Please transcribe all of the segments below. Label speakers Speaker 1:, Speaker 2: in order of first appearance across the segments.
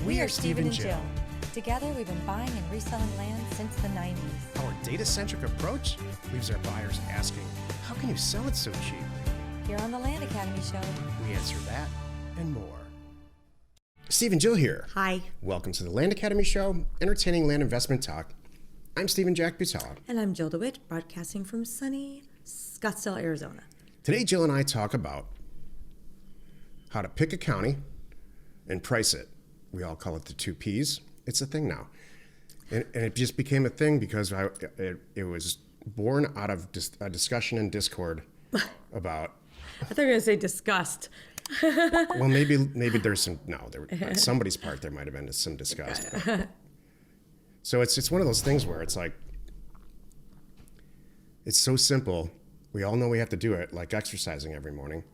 Speaker 1: We are Steve and Jill.
Speaker 2: Together, we've been buying and reselling land since the 90s.
Speaker 1: Our data-centric approach leaves our buyers asking, how can you sell it so cheap?
Speaker 2: Here on the Land Academy Show,
Speaker 1: We answer that and more. Steve and Jill here.
Speaker 2: hi.
Speaker 1: Welcome to the Land Academy Show, entertaining land investment talk. I'm Stephen Jack Butala.
Speaker 2: And I'm Jill DeWitt, broadcasting from sunny Scottsdale, Arizona.
Speaker 1: Today, Jill and I talk about how to pick a county and price it. We all call it the 2 Ps. It's a thing now. And it just became a thing because it was born out of a discussion in Discord about...
Speaker 2: I thought you were going to say disgust.
Speaker 1: Well, maybe there's some... No, on somebody's part there might have been some disgust. So it's one of those things where it's like... It's so simple. We all know we have to do it, like exercising every morning,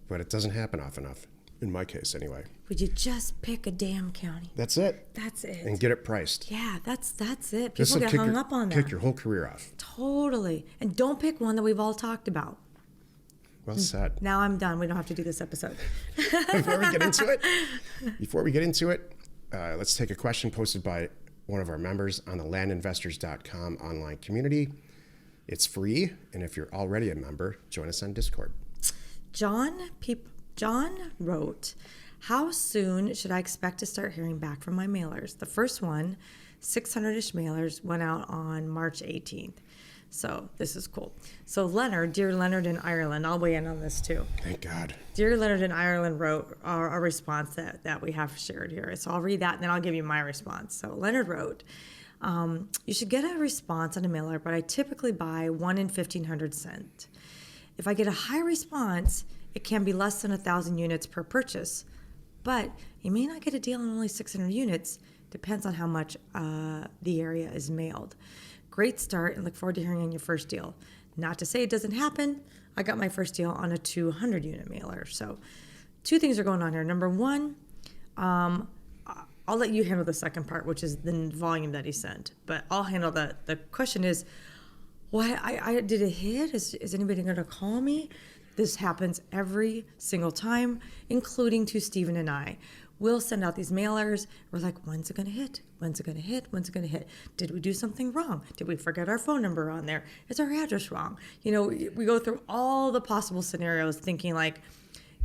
Speaker 1: but it doesn't happen often enough. In my case, anyway.
Speaker 2: Would you just pick a damn county?
Speaker 1: That's it.
Speaker 2: That's it.
Speaker 1: And get it priced.
Speaker 2: Yeah, that's it.
Speaker 1: This
Speaker 2: People
Speaker 1: will
Speaker 2: get hung up on that.
Speaker 1: Kick your whole career off.
Speaker 2: Totally. And don't pick one that we've all talked about.
Speaker 1: Well said.
Speaker 2: Now I'm done. We don't have to do this episode.
Speaker 1: Before we get into it, let's take a question posted by one of our members on the landinvestors.com online community. It's free, and if you're already a member, join us on Discord.
Speaker 2: John wrote, how soon should I expect to start hearing back from my mailers? The first one, 600-ish mailers, went out on March 18th. So this is cool. So Leonard, dear Leonard in Ireland, I'll weigh in on this too.
Speaker 1: Thank God.
Speaker 2: Dear Leonard in Ireland wrote a response that we have shared here. So I'll read that and then I'll give you my response. So Leonard wrote, you should get a response on a mailer, but I typically buy 1 in 1,500 cent. If I get a high response, it can be less than 1,000 units per purchase, but you may not get a deal on only 600 units. Depends on how much the area is mailed. Great start and look forward to hearing on your first deal. Not to say it doesn't happen. I got my first deal on a 200 unit mailer. So 2 things are going on here. Number 1, I'll let you handle the second part, which is the volume that he sent, but I'll handle that. The question is, what did it hit? Is anybody going to call me? This happens every single time, including to Stephen and I. We'll send out these mailers. We're like, when's it going to hit? When's it going to hit? When's it going to hit? Did we do something wrong? Did we forget our phone number on there? Is our address wrong? You know, we go through all the possible scenarios thinking like,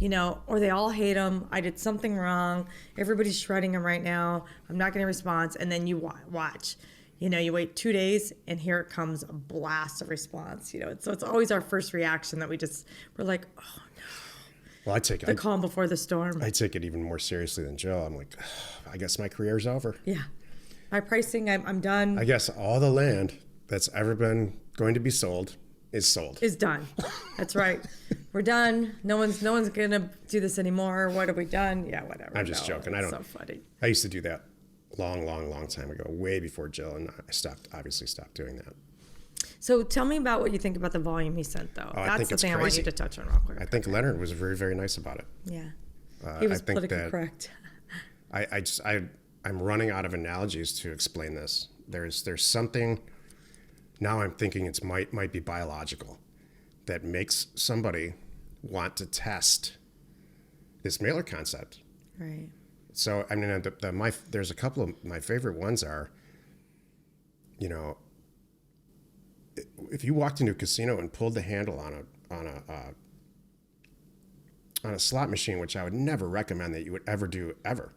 Speaker 2: you know, or they all hate them. I did something wrong. Everybody's shredding them right now. I'm not getting a response. And then you watch. You know, you wait 2 days and here it comes a blast of response. You know, so it's always our first reaction that we're like, oh no.
Speaker 1: Well, I take
Speaker 2: the calm before the storm.
Speaker 1: I take it even more seriously than Jill. I'm like, I guess my career's over.
Speaker 2: Yeah, my pricing, I'm done.
Speaker 1: I guess all the land that's ever been going to be sold is sold.
Speaker 2: Is done. That's right. We're done. No one's gonna do this anymore. What have we done? Yeah, whatever.
Speaker 1: I'm just joking. I don't.
Speaker 2: So funny.
Speaker 1: I used to do that long time ago, way before Jill, and I obviously stopped doing that.
Speaker 2: So tell me about what you think about the volume he sent, though. That's the thing I want you to touch on real quick.
Speaker 1: I think Leonard was very, very nice about it.
Speaker 2: Yeah, he was politically correct.
Speaker 1: I'm running out of analogies to explain this. There's something now I'm thinking it might be biological that makes somebody want to test this mailer concept.
Speaker 2: Right.
Speaker 1: So I mean, there's a couple of my favorite ones are, you know, if you walked into a casino and pulled the handle on a slot machine, which I would never recommend that you would ever do ever,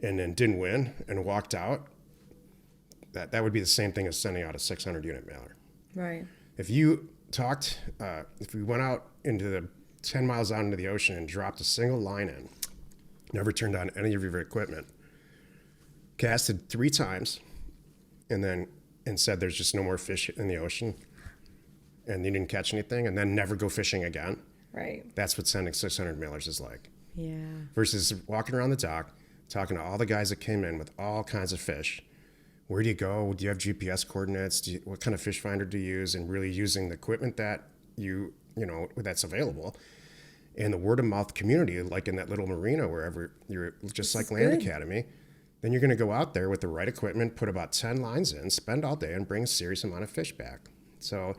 Speaker 1: and then didn't win and walked out, that would be the same thing as sending out a 600 unit mailer.
Speaker 2: Right.
Speaker 1: If you if we went out into the 10 miles out into the ocean and dropped a single line in, never turned on any of your equipment, casted 3 times, and said there's just no more fish in the ocean, and you didn't catch anything, and then never go fishing again.
Speaker 2: Right.
Speaker 1: That's what sending 600 mailers is like.
Speaker 2: Yeah.
Speaker 1: Versus walking around the dock, talking to all the guys that came in with all kinds of fish. Where do you go? Do you have GPS coordinates? What kind of fish finder do you use? And really using the equipment that you know that's available. And the word of mouth community, like in that little marina, wherever you're just like Land Academy, then you're going to go out there with the right equipment, put about 10 lines in, spend all day, and bring a serious amount of fish back. So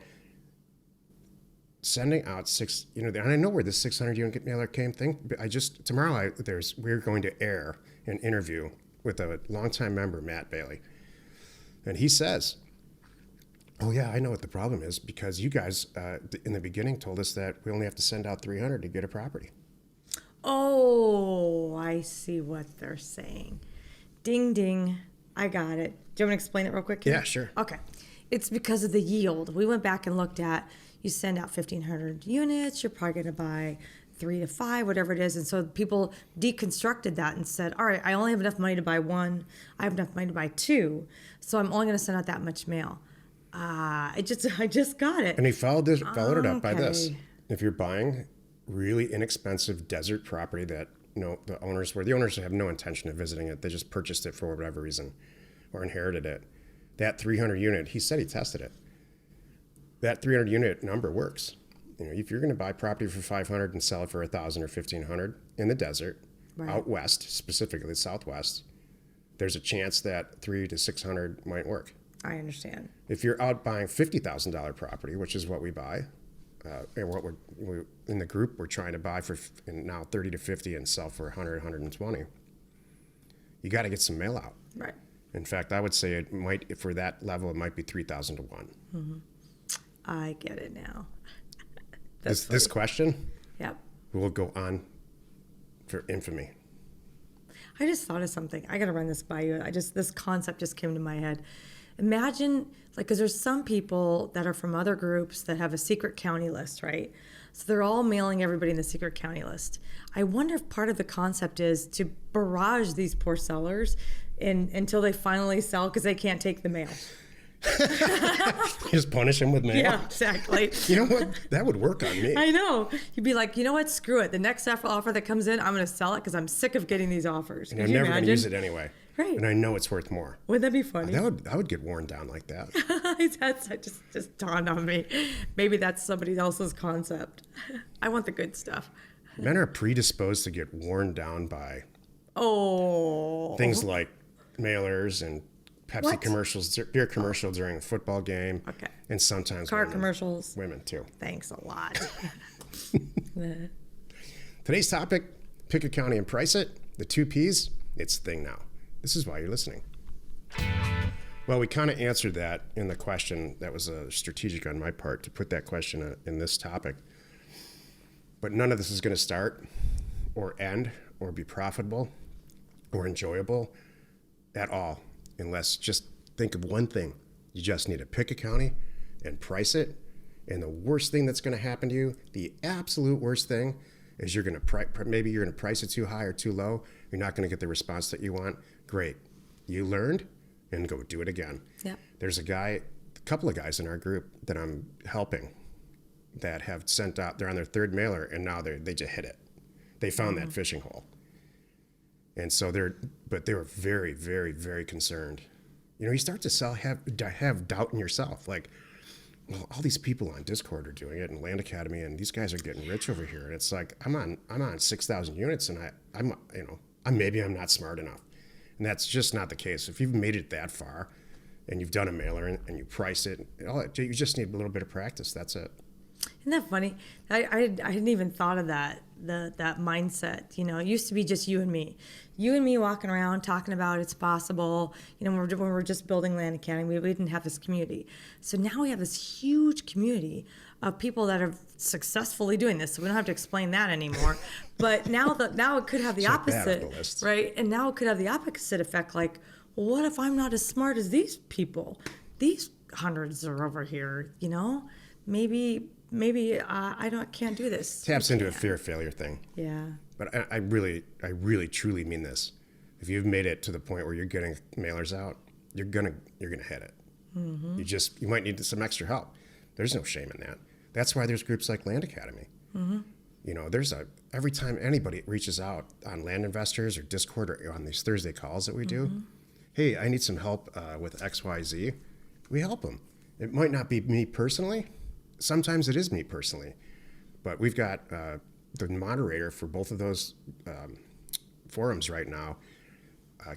Speaker 1: sending out and I know where this 600 unit mailer came. Tomorrow we're going to air an interview with a longtime member, Matt Bailey. And he says, oh yeah, I know what the problem is, because you guys in the beginning told us that we only have to send out 300 to get a property.
Speaker 2: Oh, I see what they're saying. Ding, ding. I got it. Do you want me to explain it real quick, Kim?
Speaker 1: Yeah, sure.
Speaker 2: Okay. It's because of the yield. We went back and looked at, you send out 1,500 units, you're probably going to buy 3 to 5, whatever it is. And so people deconstructed that and said, all right, I only have enough money to buy 1. I have enough money to buy 2. So I'm only going to send out that much mail. I just got it.
Speaker 1: And he followed it up by this.
Speaker 2: Okay.
Speaker 1: If you're buying really inexpensive desert property that the owners have no intention of visiting it, they just purchased it for whatever reason or inherited it. That 300 unit, he said he tested it. That 300 unit number works. If you're going to buy property for 500 and sell it for 1,000 or 1,500 in the desert,
Speaker 2: Right.
Speaker 1: out west, specifically the Southwest, there's a chance that 300 to 600 might work.
Speaker 2: I understand.
Speaker 1: If you're out buying $50,000 property, which is what we buy, and what we're in the group, we're trying to buy for now 30 to 50 and sell for 100, 120. You got to get some mail out.
Speaker 2: Right.
Speaker 1: In fact, I would say it might, for that level, it might be 3,000 to 1.
Speaker 2: Mm-hmm. I get it now.
Speaker 1: This question
Speaker 2: Yep.
Speaker 1: will go on for infamy.
Speaker 2: I just thought of something. I got to run this by you. This concept just came to my head. Imagine, because there's some people that are from other groups that have a secret county list, right? So they're all mailing everybody in the secret county list. I wonder if part of the concept is to barrage these poor sellers until they finally sell because they can't take the mail.
Speaker 1: Just punish them with mail.
Speaker 2: Yeah, exactly.
Speaker 1: You know what? That would work on me.
Speaker 2: I know. You'd be like, you know what? Screw it. The next offer that comes in, I'm going to sell it because I'm sick of getting these offers.
Speaker 1: And I'm never going to use it anyway.
Speaker 2: Right.
Speaker 1: And I know it's worth more.
Speaker 2: Wouldn't that be funny?
Speaker 1: I would get worn down like that.
Speaker 2: That just dawned on me. Maybe that's somebody else's concept. I want the good stuff.
Speaker 1: Men are predisposed to get worn down by
Speaker 2: things
Speaker 1: like mailers and Pepsi commercials, beer commercials during a football game.
Speaker 2: Okay.
Speaker 1: And sometimes
Speaker 2: car commercials.
Speaker 1: Women too.
Speaker 2: Thanks a lot.
Speaker 1: Today's topic, pick a county and price it. The 2 Ps, it's the thing now. This is why you're listening. Well, we kind of answered that in the question. That was strategic on my part to put that question in this topic. But none of this is going to start or end or be profitable or enjoyable at all unless just think of one thing. You just need to pick a county and price it. And the worst thing that's going to happen to you, the absolute worst thing, is you're going to maybe you're going to price it too high or too low. You're not going to get the response that you want. Great. You learned, and go do it again.
Speaker 2: Yep.
Speaker 1: There's a couple of guys in our group that I'm helping that have sent out, they're on their 3rd mailer, and now they just hit it. They found that fishing hole. And so they were very, very, very concerned. You start to have doubt in yourself. Like, well, all these people on Discord are doing it, and Land Academy, and these guys are getting rich over here. And it's like, I'm on 6,000 units, and maybe I'm not smart enough. And that's just not the case. If you've made it that far and you've done a mailer and you price it, you just need a little bit of practice. That's it.
Speaker 2: Isn't that funny? I hadn't even thought of that mindset. It used to be just you and me walking around talking about it's possible. When we're just building Land Academy, we didn't have this community. So now we have this huge community of people that are successfully doing this. So we don't have to explain that anymore. But now it could have the opposite, right? And now it could have the opposite effect. Like, well, what if I'm not as smart as these people? These hundreds are over here. Maybe can't do this.
Speaker 1: Taps into a fear of failure thing.
Speaker 2: Yeah.
Speaker 1: But I really truly mean this. If you've made it to the point where you're getting mailers out, you're gonna hit it. Mm-hmm. You might need some extra help. There's no shame in that. That's why there's groups like Land Academy. Mm-hmm. Every time anybody reaches out on Land Investors or Discord or on these Thursday calls that we do, hey, I need some help with XYZ, we help them. It might not be me personally. Sometimes it is me personally. But we've got the moderator for both of those forums right now,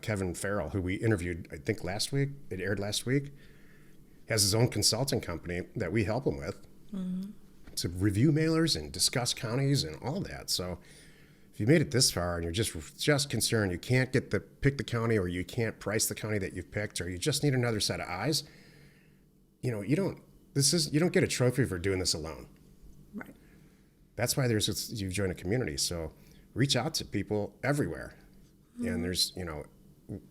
Speaker 1: Kevin Farrell, who we interviewed, I think last week. It aired last week. Has his own consulting company that we help him with to review mailers and discuss counties and all that. So if you made it this far and you're just concerned you can't pick the county, or you can't price the county that you've picked, or you just need another set of eyes, you don't get a trophy for doing this alone.
Speaker 2: Right.
Speaker 1: That's why you've joined a community. So reach out to people everywhere, and there's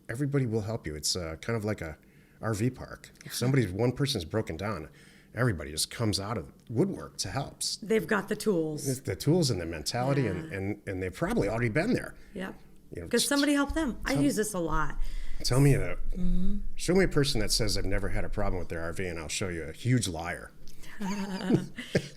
Speaker 1: everybody will help you. It's kind of like a RV park. If one person's broken down, everybody just comes out of woodwork to help.
Speaker 2: They've got the tools.
Speaker 1: It's the tools and the mentality, and they've probably already been there.
Speaker 2: Yep.
Speaker 1: You know,
Speaker 2: Because somebody helped them. I use this a lot.
Speaker 1: Show me a person that says I've never had a problem with their RV, and I'll show you a huge liar.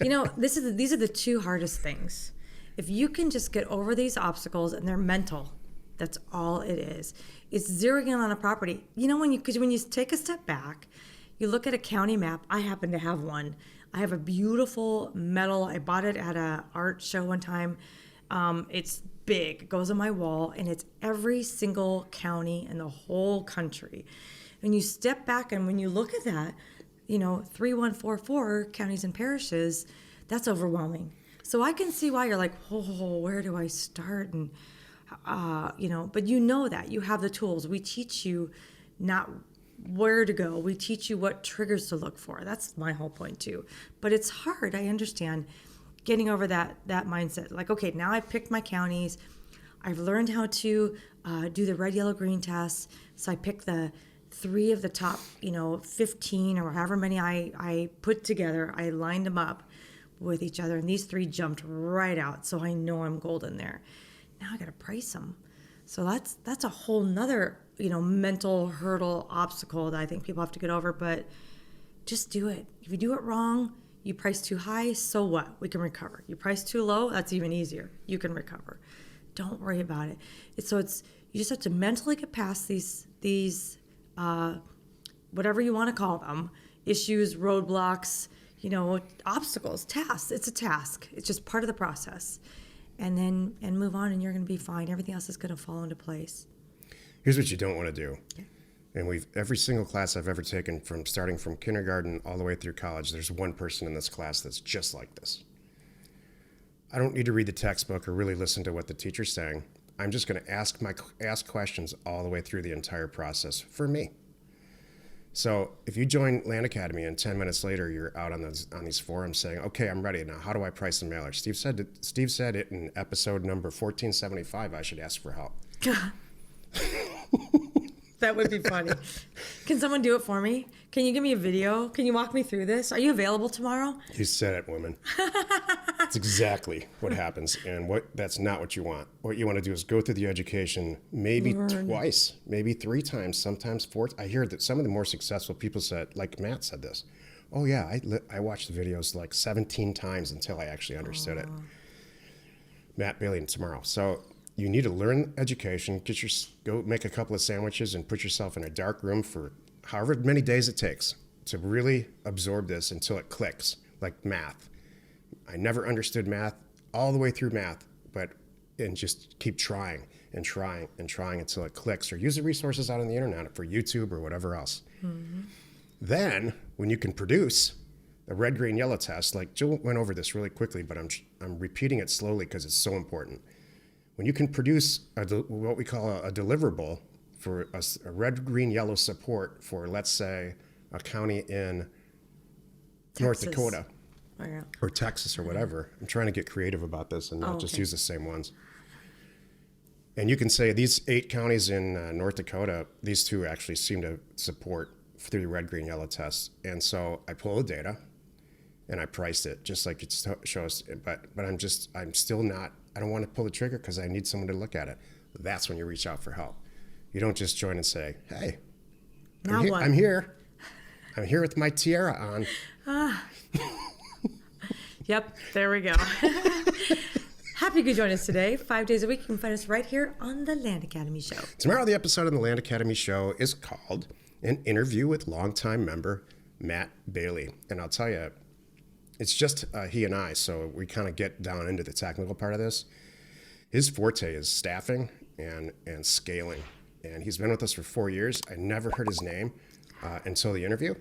Speaker 2: These are the two hardest things. If you can just get over these obstacles, and they're mental, that's all it is. It's zeroing in on a property. Because when you take a step back, you look at a county map. I happen to have one. I have a beautiful metal. I bought it at a art show one time. It's big. It goes on my wall, and it's every single county in the whole country. When you step back and when you look at that, 3144 counties and parishes, that's overwhelming. So I can see why you're like, oh, where do I start? And but that you have the tools. We teach you not where to go. We teach you what triggers to look for. That's my whole point too. But it's hard. I understand getting over that mindset. Like, okay, now I've picked my counties. I've learned how to do the red, yellow, green tests. So I picked the 3 of the top, 15 or however many I put together. I lined them up with each other, and these 3 jumped right out. So I know I'm golden there. Now I got to price them. So that's a whole nother, mental hurdle, obstacle that I think people have to get over, but just do it. If you do it wrong, you price too high, so what? We can recover. You price too low, that's even easier. You can recover. Don't worry about it. You just have to mentally get past these whatever you want to call them, issues, roadblocks, obstacles, tasks. It's a task. It's just part of the process. And move on, and you're going to be fine. Everything else is going to fall into place.
Speaker 1: Here's what you don't want to do. Okay. And every single class I've ever taken, starting from kindergarten all the way through college, there's one person in this class that's just like this. I don't need to read the textbook or really listen to what the teacher's saying. I'm just going to ask questions all the way through the entire process for me. So if you join Land Academy and 10 minutes later you're out on these forums saying, okay, I'm ready now. How do I price a mailer? Steve said it in episode number 1475. I should ask for help.
Speaker 2: That would be funny. Can someone do it for me? Can you give me a video? Can you walk me through this? Are you available tomorrow?
Speaker 1: You said it, woman. That's exactly what happens, and that's not what you want. What you want to do is go through the education maybe twice, maybe 3 times, sometimes 4. I hear that some of the more successful people said, like Matt said this, oh yeah, I watched the videos like 17 times until I actually understood it. Matt Bailey tomorrow. So you need to learn education, go make a couple of sandwiches and put yourself in a dark room for however many days it takes to really absorb this until it clicks, like math. I never understood math all the way through math, and just keep trying and trying and trying until it clicks, or use the resources out on the internet for YouTube or whatever else. Mm-hmm. Then when you can produce the red, green, yellow test, like Jill went over this really quickly, but I'm repeating it slowly because it's so important. When you can produce what we call a deliverable for a red, green, yellow support for, let's say, a county in North Dakota or Texas or whatever. I'm trying to get creative about this and not just use the same ones. And you can say these 8 counties in North Dakota, these 2 actually seem to support through the red, green, yellow tests. And so I pull the data and I priced it just like it shows. But I'm still not, I don't want to pull the trigger because I need someone to look at it. That's when you reach out for help. You don't just join and say, hey, I'm here. I'm here with my tiara on.
Speaker 2: Yep, there we go. Happy you could join us today. 5 days a week. You can find us right here on the Land Academy Show.
Speaker 1: Tomorrow, the episode on the Land Academy Show is called An Interview with Longtime Member Matt Bailey. And I'll tell you, it's just he and I, so we kind of get down into the technical part of this. His forte is staffing and scaling. And he's been with us for 4 years. I never heard his name until the interview.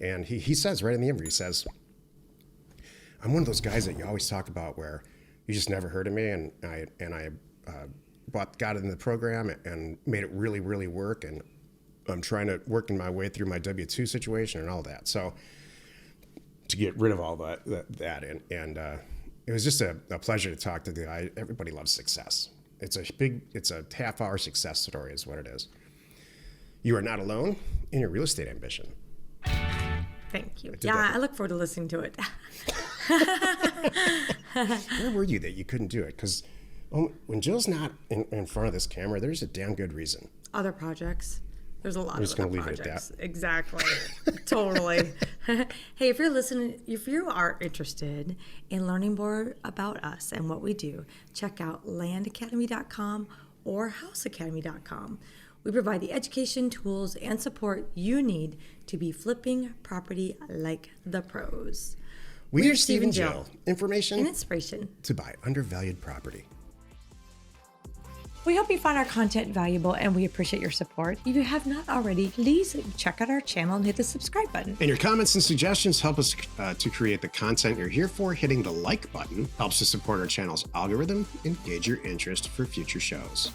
Speaker 1: And he says right in the interview, he says, I'm one of those guys that you always talk about where you just never heard of me, and I got in the program and made it really, really work, and I'm trying to working my way through my W-2 situation and all that. So to get rid of all that and it was just a pleasure to talk to the guy. Everybody loves success. It's a half-hour success story is what it is. You are not alone in your real estate ambition.
Speaker 2: Thank you. Yeah, I look forward to listening to it.
Speaker 1: Where were you that you couldn't do it? Because when Jill's not in front of this camera, there's a damn good reason.
Speaker 2: Other projects. There's a lot of other
Speaker 1: leave it at
Speaker 2: projects.
Speaker 1: that.
Speaker 2: Exactly. Totally. Hey, if you are interested in learning more about us and what we do, check out landacademy.com or houseacademy.com. We provide the education, tools, and support you need to be flipping property like the pros.
Speaker 1: We are Steve and Jill. Information
Speaker 2: and inspiration
Speaker 1: to buy undervalued property.
Speaker 2: We hope you find our content valuable and we appreciate your support. If you have not already, please check out our channel and hit the subscribe button.
Speaker 1: And your comments and suggestions help us to create the content you're here for. Hitting the like button helps to support our channel's algorithm and gauge your interest for future shows.